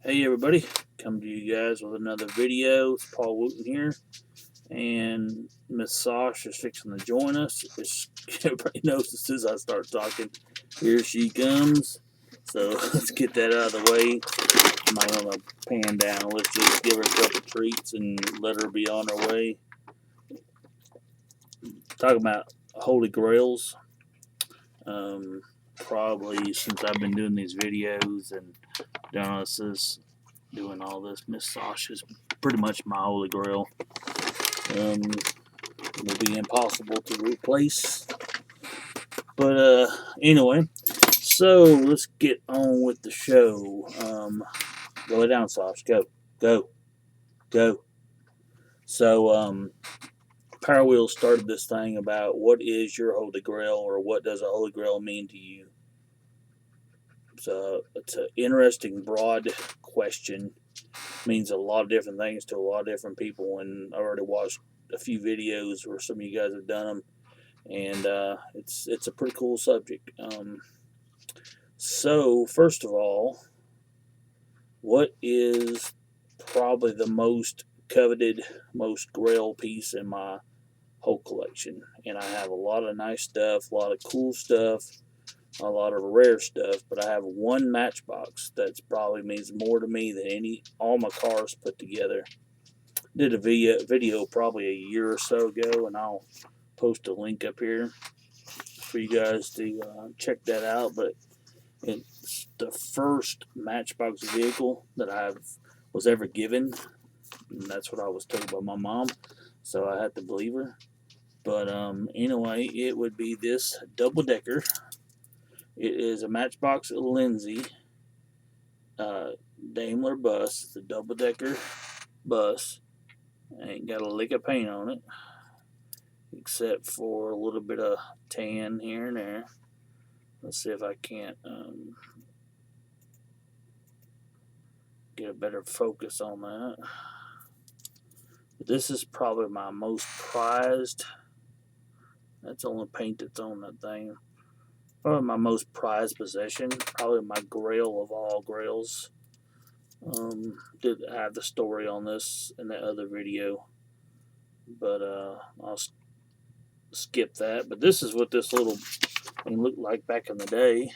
Hey everybody, come to you guys with another video. It's Paul Wooten here, and Miss Sosh is fixing to join us. Everybody knows as soon as I start talking, here she comes. So let's get that out of the way. I'm not gonna pan down. Let's just give her a couple treats and let her be on her way. Talking about Holy Grails. Probably since I've been doing these videos and doing all this, Miss Sosh is pretty much my Holy Grail. Will be impossible to replace. But anyway, so let's get on with the show. Go lay down, Sosh. Go. So Power started this thing about what is your Holy Grail, or what does a Holy Grail mean to you? So it's an interesting, broad question. It means a lot of different things to a lot of different people, and I already watched a few videos where some of you guys have done them, and it's a pretty cool subject. So first of all, what is probably the most coveted, most grail piece in my whole collection? And I have a lot of nice stuff, a lot of cool stuff, a lot of rare stuff, but I have one Matchbox that probably means more to me than all my cars put together. Did a video probably a year or so ago, and I'll post a link up here for you guys to check that out. But it's the first Matchbox vehicle that I was ever given, and that's what I was told by my mom, so I had to believe her. But anyway, it would be this double-decker. It is a Matchbox Lindsay Daimler bus. It's a double-decker bus. Ain't got a lick of paint on it, except for a little bit of tan here and there. Let's see if I can't get a better focus on that. But this is probably my most prized. That's the only paint that's on that thing. Probably my most prized possession. Probably my grail of all grails. Did have the story on this in the other video, but I'll skip that. But this is what this little thing looked like back in the day.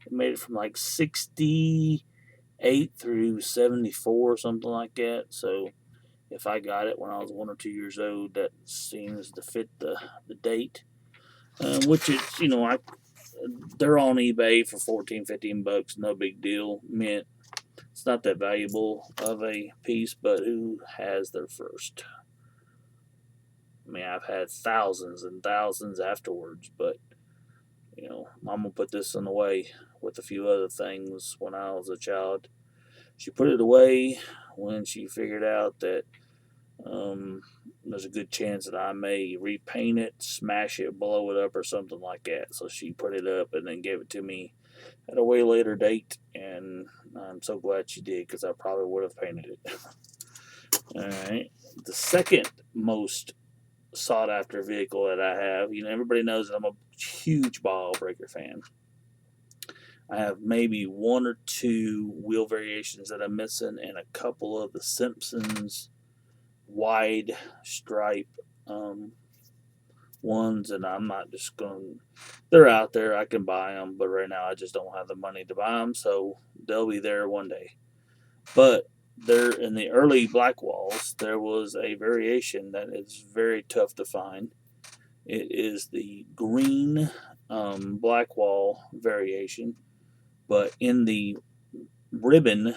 It made it from like 68 through 74, something like that. So if I got it when I was 1 or 2 years old, that seems to fit the date. Which is, they're on eBay for 14, 15 bucks, no big deal. Mint. It's not that valuable of a piece, but who has their first? I mean, I've had thousands and thousands afterwards, but I'm gonna put this in the way with a few other things. When I was a child, she put it away when she figured out that there's a good chance that I may repaint it, smash it, blow it up, or something like that. So she put it up and then gave it to me at a way later date, and I'm so glad she did, because I probably would have painted it. Alright, the second most sought after vehicle that I have, everybody knows that I'm a huge Baja Breaker fan. I have maybe 1 or 2 wheel variations that I'm missing, and a couple of the Simpsons wide stripe ones, and I'm not just going. They're out there. I can buy them, but right now I just don't have the money to buy them. So they'll be there one day. But there, in the early black walls, there was a variation that is very tough to find. It is the green black wall variation, but in the ribbon,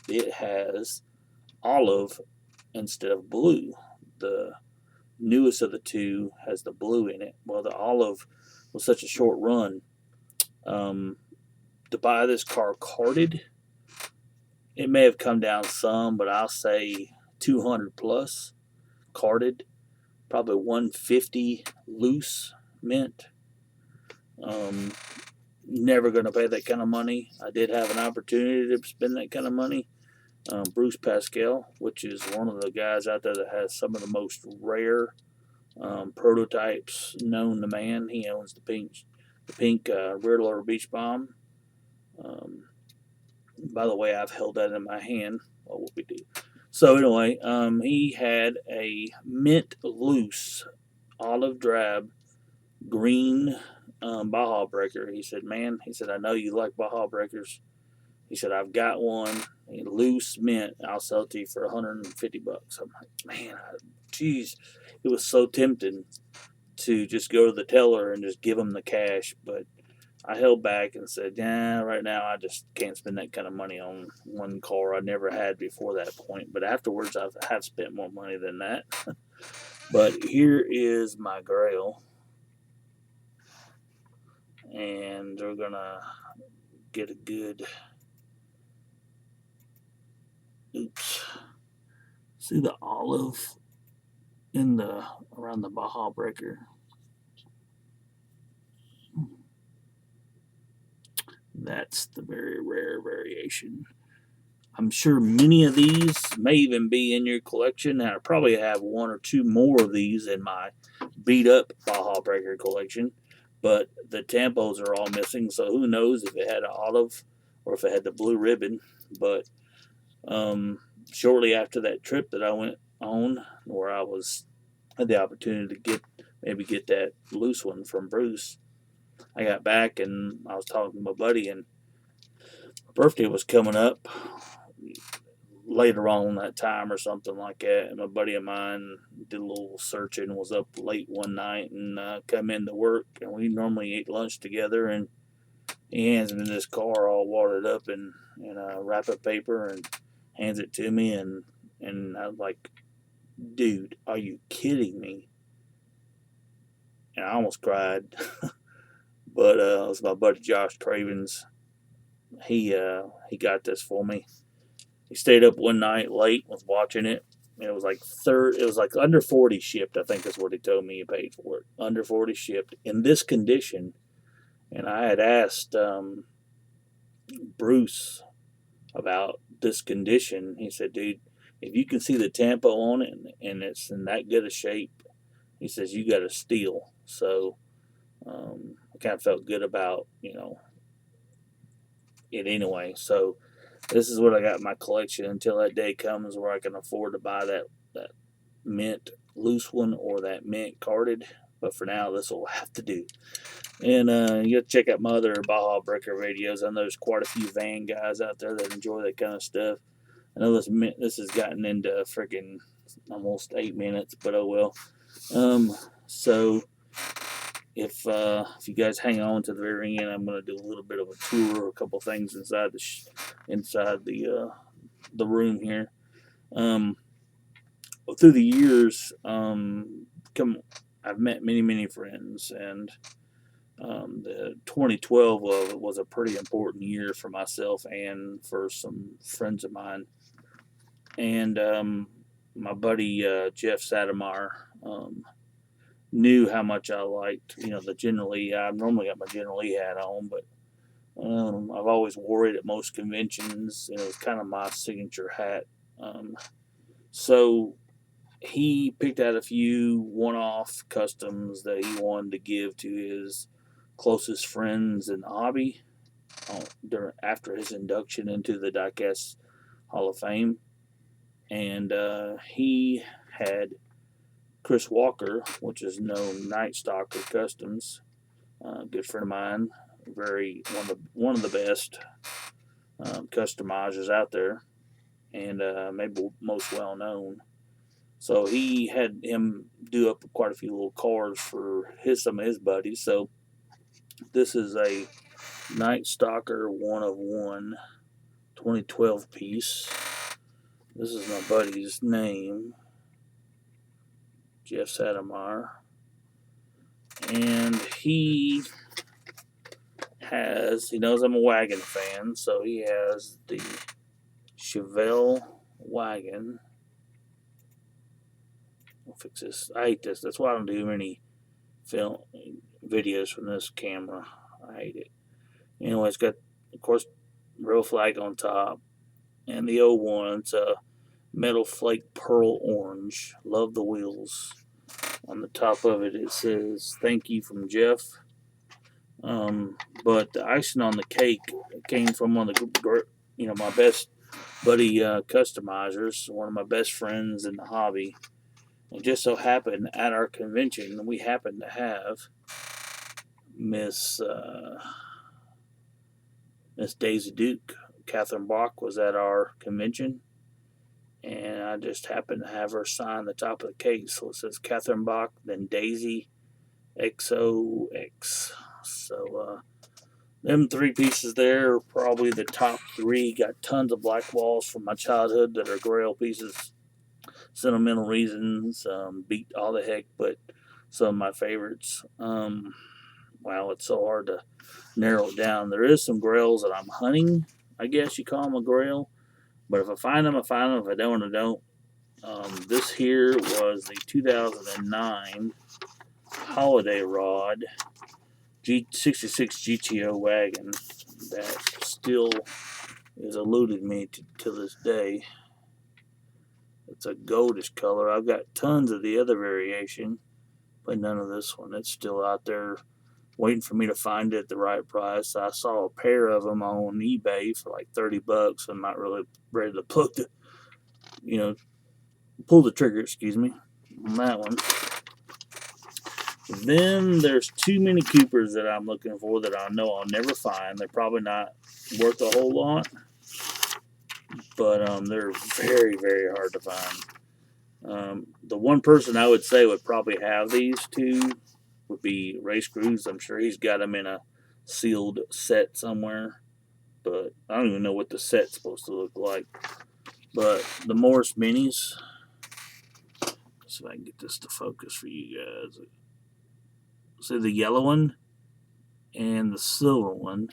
it has olive instead of blue. The newest of the two has the blue in it. Well, the olive was such a short run. To buy this car carded, it may have come down some, but I'll say 200 plus carded, probably 150 loose mint. Never going to pay that kind of money. I did have an opportunity to spend that kind of money. Bruce Pascal, which is one of the guys out there that has some of the most rare prototypes known to man. He owns the pink rear loader beach bomb. By the way, I've held that in my hand. What would we do? So anyway, he had a mint loose, olive drab, green Baja Breaker. He said, "Man," he said, "I know you like Baja Breakers." He said, "I've got one, a loose mint. I'll sell it to you for $150." I'm like, man, geez, it was so tempting to just go to the teller and just give him the cash, but I held back and said, "Yeah, right now I just can't spend that kind of money on one car I never had before that point." But afterwards, I have spent more money than that. But here is my Grail, and they're gonna get a good. Oops. See the olive in the around the Baja Breaker. That's the very rare variation. I'm sure many of these may even be in your collection, and I probably have one or two more of these in my beat up Baja Breaker collection. But the tampos are all missing, so who knows if it had an olive or if it had the blue ribbon. But shortly after that trip that I went on, where I had the opportunity to get that loose one from Bruce, I got back and I was talking to my buddy, and my birthday was coming up later on that time or something like that. And my buddy of mine did a little searching, was up late one night, and come into work, and we normally eat lunch together, and he hands me this car all wadded up in wrap-up paper and hands it to me, and I was like, "Dude, are you kidding me?" And I almost cried. But it was my buddy Josh Cravens. He got this for me. He stayed up one night late, was watching it. It was like under 40 shipped, I think is what he told me he paid for it. Under 40 shipped in this condition. And I had asked Bruce about this condition. He said, "Dude, if you can see the tampo on it and it's in that good a shape," he says, "you got a steal." So I kind of felt good about, it anyway. So this is what I got in my collection until that day comes where I can afford to buy that mint loose one or that mint carded. But for now, this will have to do. And you have to check out my other Baja Breaker videos. I know there's quite a few van guys out there that enjoy that kind of stuff. I know this has gotten into freaking almost 8 minutes, but oh well. So if you guys hang on to the very end, I'm going to do a little bit of a tour, a couple things inside the room here. Through the years, I've met many friends, and the 2012 was a pretty important year for myself and for some friends of mine. And my buddy Jeff Sademeyer knew how much I liked, the General Lee. I normally got my General Lee hat on, but I've always wore it at most conventions. It was kind of my signature hat. So he picked out a few one-off customs that he wanted to give to his closest friends in the hobby after his induction into the Diecast Hall of Fame. And he had Chris Walker, which is known Night Stalker Customs, good friend of mine, one of the best customizers out there, and maybe most well known. So he had him do up quite a few little cards for some of his buddies. So this is a Night Stalker 1 of 1 2012 piece. This is my buddy's name, Jeff Sademeyer, and he knows I'm a wagon fan, so he has the Chevelle wagon. I'll fix this. I hate this. That's why I don't do many film videos from this camera. I hate it. Anyway, it's got, of course, real flag on top, and the old one, it's a metal flake pearl orange. Love the wheels. On the top of it, it says "Thank you" from Jeff. But the icing on the cake came from one of the my best buddy customizers, one of my best friends in the hobby. And just so happened at our convention, we happened to have Miss Daisy Duke. Catherine Bach was at our convention, and I just happened to have her sign the top of the case. So it says Catherine Bach, then Daisy XOX. So them three pieces there are probably the top three. Got tons of black walls from my childhood that are Grail pieces. Sentimental reasons, beat all the heck, but some of my favorites. Wow, it's so hard to narrow it down. There is some Grails that I'm hunting. I guess you call them a Grail. But if I find them, I find them. If I don't, I don't. This here was the 2009 Holiday Rod G66 GTO wagon that still is eluding me to this day. It's a goldish color. I've got tons of the other variation, but none of this one. It's still out there waiting for me to find it at the right price. I saw a pair of them on eBay for like $30. I'm not really ready to pull the trigger, excuse me, on that one. Then there's two Mini Coopers that I'm looking for that I know I'll never find. They're probably not worth a whole lot, but they're very, very hard to find. The one person I would say would probably have these two would be Race Cruise. I'm sure he's got them in a sealed set somewhere, but I don't even know what the set's supposed to look like. But the Morris Minis, let's see if I can get this to focus for you guys. See the yellow one and the silver one.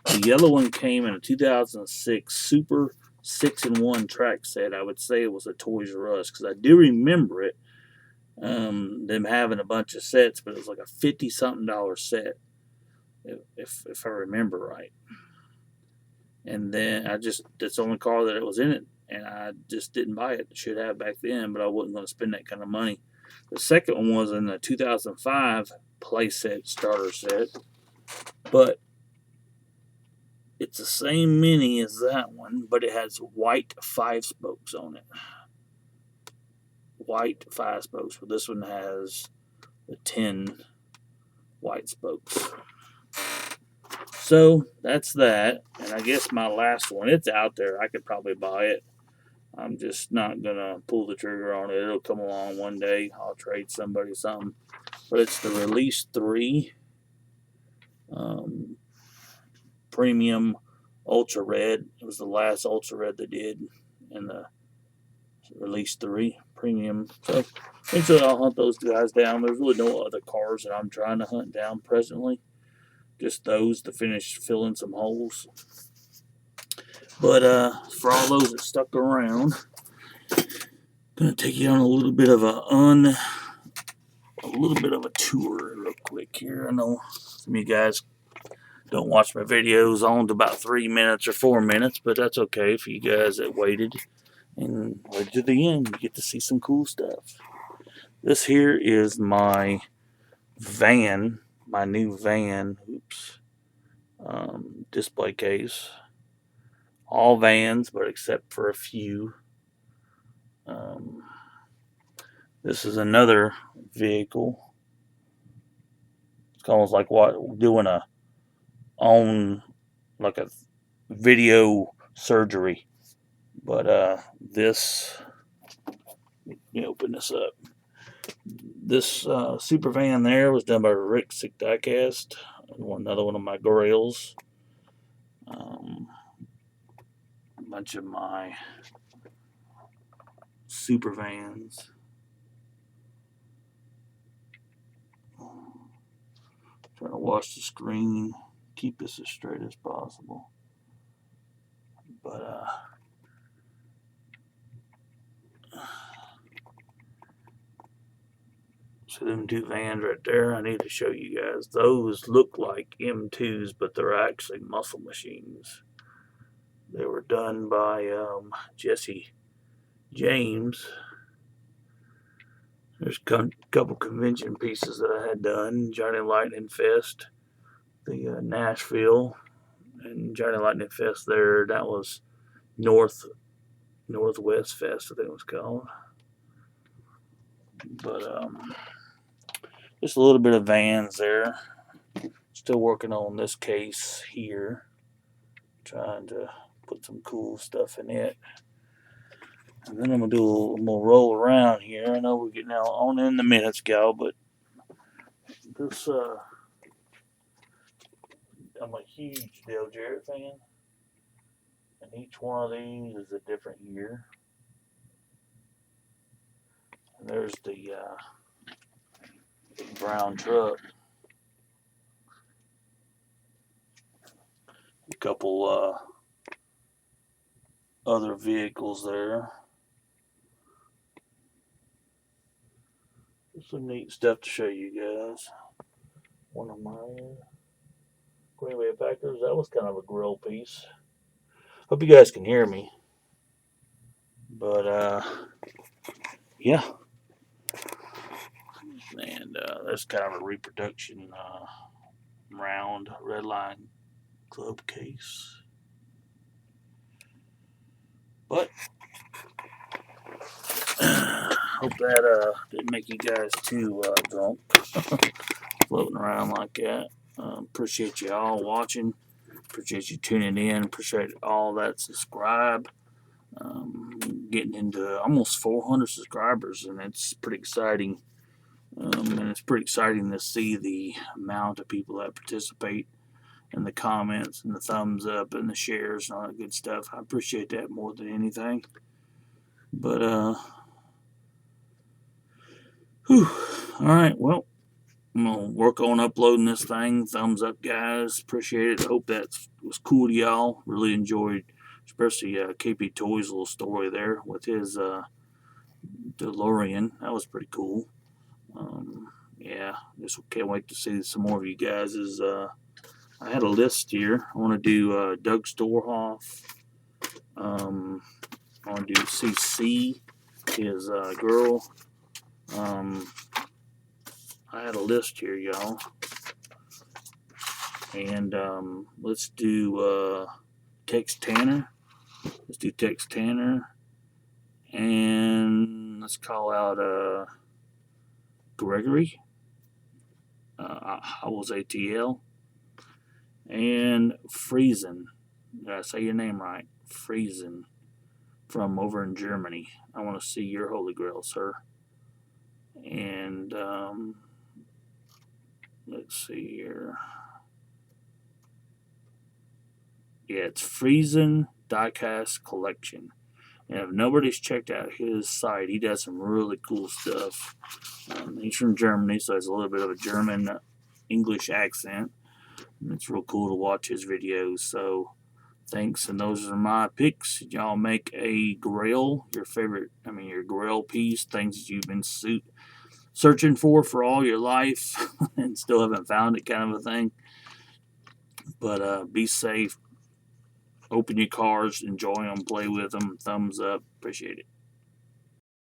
The yellow one came in a 2006 Super 6-in-1 track set. I would say it was a Toys R Us because I do remember it. Them having a bunch of sets, but it was like a $50-something set, if I remember right. And then that's the only car that it was in it, and I just didn't buy it. Should have back then, but I wasn't going to spend that kind of money. The second one was in the 2005 playset starter set, but it's the same Mini as that one, but it has white 5-spokes on it. White 5-spokes, but this one has the 10 white spokes. So that's that, and I guess my last one, it's out there. I could probably buy it. I'm just not gonna pull the trigger on it. It'll come along one day. I'll trade somebody something. But it's the Release 3 Premium Ultra Red. It was the last Ultra Red they did in the Release 3 Premium. So eventually I'll hunt those guys down. There's really no other cars that I'm trying to hunt down presently. Just those to finish filling some holes. But for all those that stuck around, I'm gonna take you on a little bit of a tour real quick here. I know some of you guys don't watch my videos on to about 3 minutes or 4 minutes, but that's okay for you guys that waited and waited to the end. You get to see some cool stuff. This here is my van, my new van. Display case. All vans, but except for a few. This is another vehicle. It's almost like doing a video surgery. But this, let me open this up. This super van there was done by Rick Sick Diecast. Another one of my Grails. A bunch of my super vans. Trying to watch the screen, keep this as straight as possible. But so them two vans right there, I need to show you guys. Those look like M2s, but they're actually muscle machines. They were done by Jesse James. There's a couple convention pieces that I had done. Johnny Lightning Fest, the Nashville, and Johnny Lightning Fest there. That was Northwest Fest, I think it was called. But just a little bit of Vans there. Still working on this case here, trying to put some cool stuff in it. And then I'm gonna do a little more roll around here. I know we're getting out on in the minutes, gal, but this I'm a huge Dale Jarrett fan, and each one of these is a different year. And there's the brown truck. A couple other vehicles there. Some neat stuff to show you guys. One of my Green Bay Packers. That was kind of a grill piece. Hope you guys can hear me. But yeah. And that's kind of a reproduction round Redline club case. But hope that didn't make you guys too drunk floating around like that. Appreciate you all watching. Appreciate you tuning in. Appreciate all that subscribe. Getting into almost 400 subscribers, and it's pretty exciting. And it's pretty exciting to see the amount of people that participate, and the comments, and the thumbs up, and the shares, and all that good stuff. I appreciate that more than anything. But whew. All right, well, I'm gonna work on uploading this thing. Thumbs up, guys. Appreciate it. Hope that was cool to y'all. Really enjoyed, especially KP Toy's little story there with his DeLorean. That was pretty cool. Yeah, just can't wait to see some more of you guys. I had a list here. I want to do Doug Storhoff. I want to do CC, his girl. I had a list here, y'all. And let's do Tex Tanner. Let's do Tex Tanner. And let's call out Gregory. I was ATL. And Friesen. Did I say your name right? Friesen. From over in Germany. I want to see your Holy Grail, sir. And let's see here. Yeah, it's Friesen Diecast Collection. And if nobody's checked out his site, he does some really cool stuff. He's from Germany, so he has a little bit of a German English accent. And it's real cool to watch his videos. So thanks, and those are my picks. Y'all make a grail, your favorite, your grail piece, things that you've been searching for all your life and still haven't found it, kind of a thing. But be safe. Open your cards, enjoy them, play with them. Thumbs up. Appreciate it.